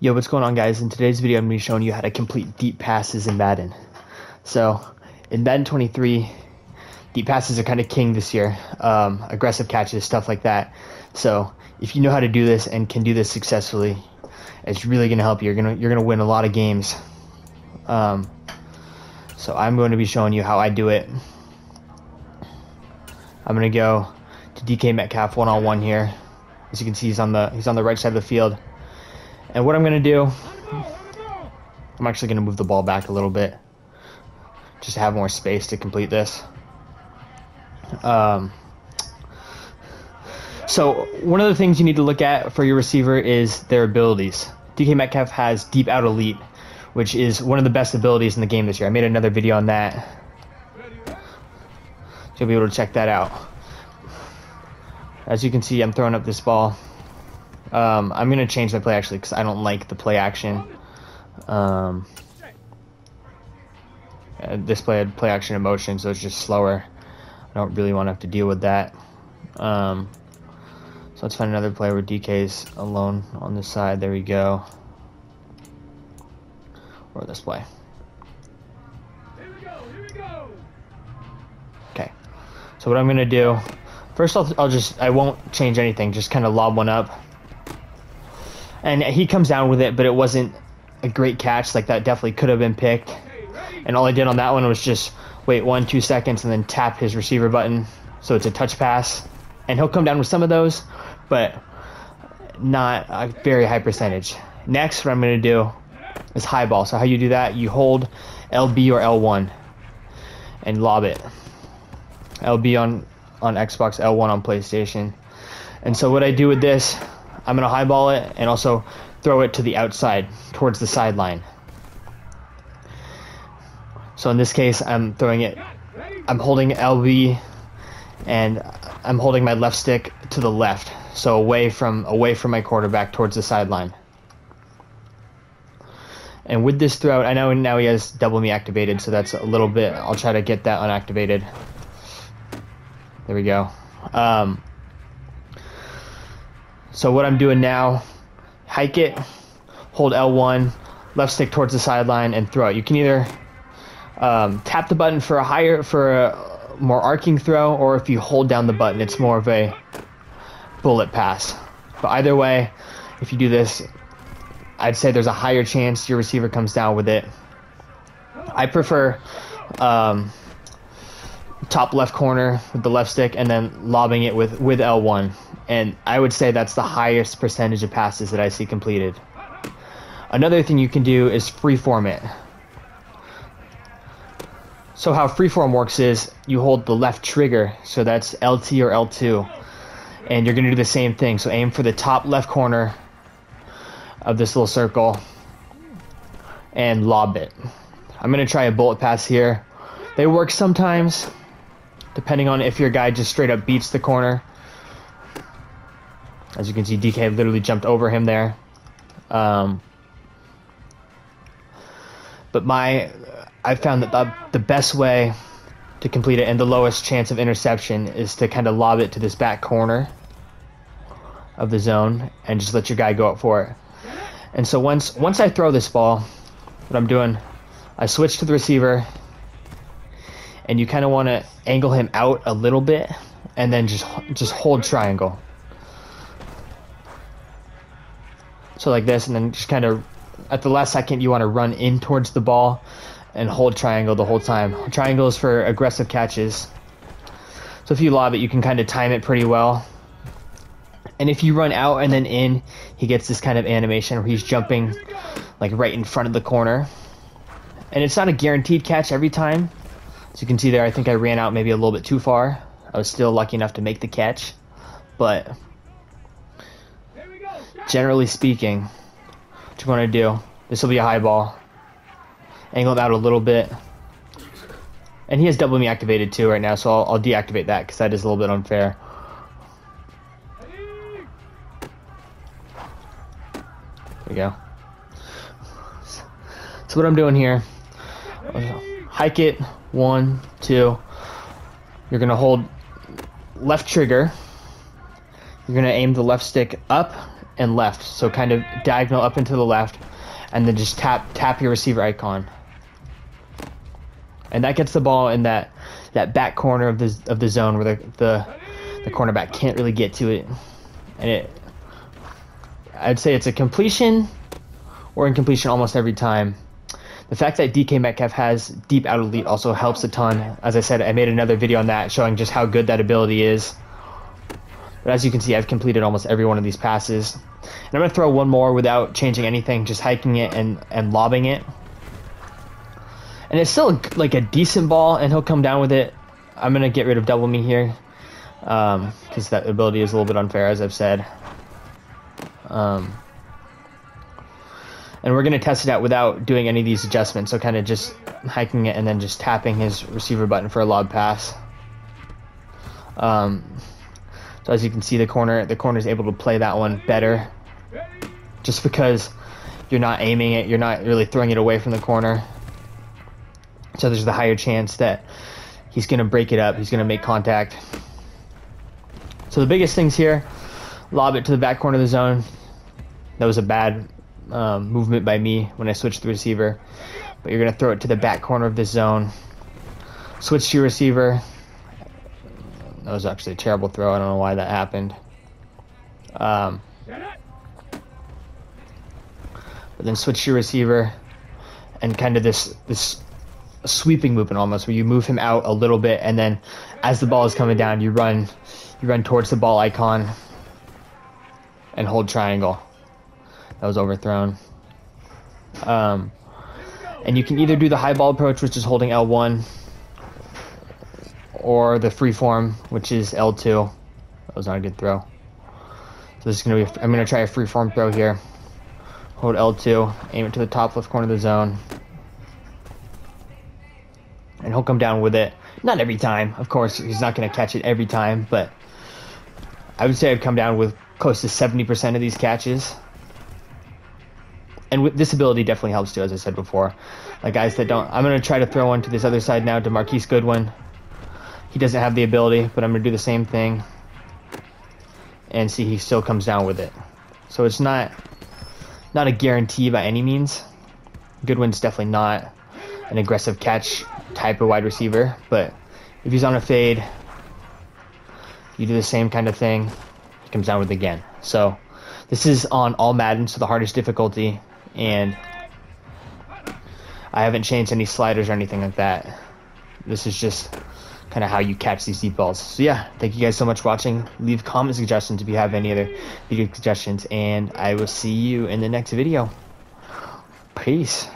Yo, what's going on, guys? In today's video, I'm going to be showing you how to complete deep passes in Madden. So, in Madden 23, deep passes are kind of king this year. Aggressive catches, stuff like that. So, if you know how to do this and can do this successfully, it's really going to help you. You're gonna win a lot of games. So, I'm going to be showing you how I do it. I'm going to go to DK Metcalf one-on-one here. As you can see, he's on the right side of the field. And what I'm going to do, I'm actually going to move the ball back a little bit just to have more space to complete this. So one of the things you need to look at for your receiver is their abilities. DK Metcalf has Deep Out Elite, which is one of the best abilities in the game this year. I made another video on that, so you'll be able to check that out. As you can see, I'm throwing up this ball. I'm going to change my play actually because I don't like the play action. This play had play action in motion, so it's just slower. I don't really want to have to deal with that. So let's find another play where DK's alone on this side. There we go. Or this play. Here we go. Okay. So what I'm going to do, first I won't change anything, just kind of lob one up. And he comes down with it, but it wasn't a great catch. Like, that definitely could have been picked. And all I did on that one was just wait 1-2 seconds and then tap his receiver button. So it's a touch pass. And he'll come down with some of those, but not a very high percentage. Next, what I'm going to do is high ball. So how you do that, you hold LB or L1 and lob it. LB on Xbox, L1 on PlayStation. And so what I do with this, I'm going to highball it and also throw it to the outside, towards the sideline. So in this case, I'm holding LB and I'm holding my left stick to the left, so away from my quarterback towards the sideline. And with this throw, I know now he has double me activated, so that's a little bit, I'll try to get that unactivated. There we go. So what I'm doing now, hike it, hold L1, left stick towards the sideline, and throw it. You can either tap the button for a more arcing throw, or if you hold down the button, it's more of a bullet pass. But either way, if you do this, I'd say there's a higher chance your receiver comes down with it. I prefer top left corner with the left stick and then lobbing it with L1. And I would say that's the highest percentage of passes that I see completed. Another thing you can do is freeform it. So how freeform works is you hold the left trigger, so that's LT or L2, and you're going to do the same thing. So aim for the top left corner of this little circle and lob it. I'm going to try a bullet pass here. They work sometimes, depending on if your guy just straight up beats the corner. As you can see, DK literally jumped over him there. But I found that the best way to complete it and the lowest chance of interception is to kind of lob it to this back corner of the zone and just let your guy go up for it. And so once I throw this ball, what I'm doing, I switch to the receiver, and you kind of want to angle him out a little bit and then just hold triangle. So like this, and then just kind of at the last second you want to run in towards the ball and hold triangle the whole time. Triangle is for aggressive catches. So if you lob it, you can kind of time it pretty well. And if you run out and then in, he gets this kind of animation where he's jumping like right in front of the corner. And it's not a guaranteed catch every time. As you can see there, I think I ran out maybe a little bit too far. I was still lucky enough to make the catch. But generally speaking, what you want to do, this will be a high ball. Angle him out a little bit. And he has double me activated too right now, so I'll deactivate that because that is a little bit unfair. There we go. So what I'm doing here, hike it, 1, 2. You're going to hold left trigger. You're going to aim the left stick up and left. So kind of diagonal up and to the left, and then just tap your receiver icon. And that gets the ball in that back corner of the zone where the cornerback can't really get to it. And I'd say it's a completion or incompletion almost every time. The fact that DK Metcalf has deep out elite also helps a ton. As I said, I made another video on that showing just how good that ability is. But as you can see, I've completed almost every one of these passes. And I'm going to throw one more without changing anything, just hiking it and lobbing it. And it's still like a decent ball, and he'll come down with it. I'm going to get rid of double me here, because that ability is a little bit unfair, as I've said. And we're going to test it out without doing any of these adjustments. So kind of just hiking it and then just tapping his receiver button for a lob pass. So as you can see, the corner is able to play that one better. Just because you're not aiming it, you're not really throwing it away from the corner. So there's the higher chance that he's going to break it up. He's going to make contact. So the biggest things here, lob it to the back corner of the zone. That was a bad movement by me when I switched the receiver. But you're going to throw it to the back corner of the zone. Switch to your receiver. That was actually a terrible throw. I don't know why that happened. But then switch to your receiver. And kind of this sweeping movement almost, where you move him out a little bit, and then as the ball is coming down, you run towards the ball icon and hold triangle. That was overthrown. And you can either do the high ball approach, which is holding L1, or the free form, which is L2. That was not a good throw. So this is gonna be. I'm gonna try a free form throw here. Hold L2, aim it to the top left corner of the zone. And he'll come down with it. Not every time, of course. He's not going to catch it every time, but I would say I've come down with close to 70% of these catches. And with this ability definitely helps too, as I said before. Like guys that don't... I'm going to try to throw one to this other side now to Marquise Goodwin. He doesn't have the ability, but I'm going to do the same thing. And see, he still comes down with it. So it's not a guarantee by any means. Goodwin's definitely not an aggressive catch type of wide receiver, but if he's on a fade, you do the same kind of thing, he comes down with it again. So this is on all Madden, so the hardest difficulty, and I haven't changed any sliders or anything like that. This is just kind of how you catch these deep balls. So yeah, thank you guys so much for watching. Leave comment suggestions if you have any other video suggestions, and I will see you in the next video. Peace.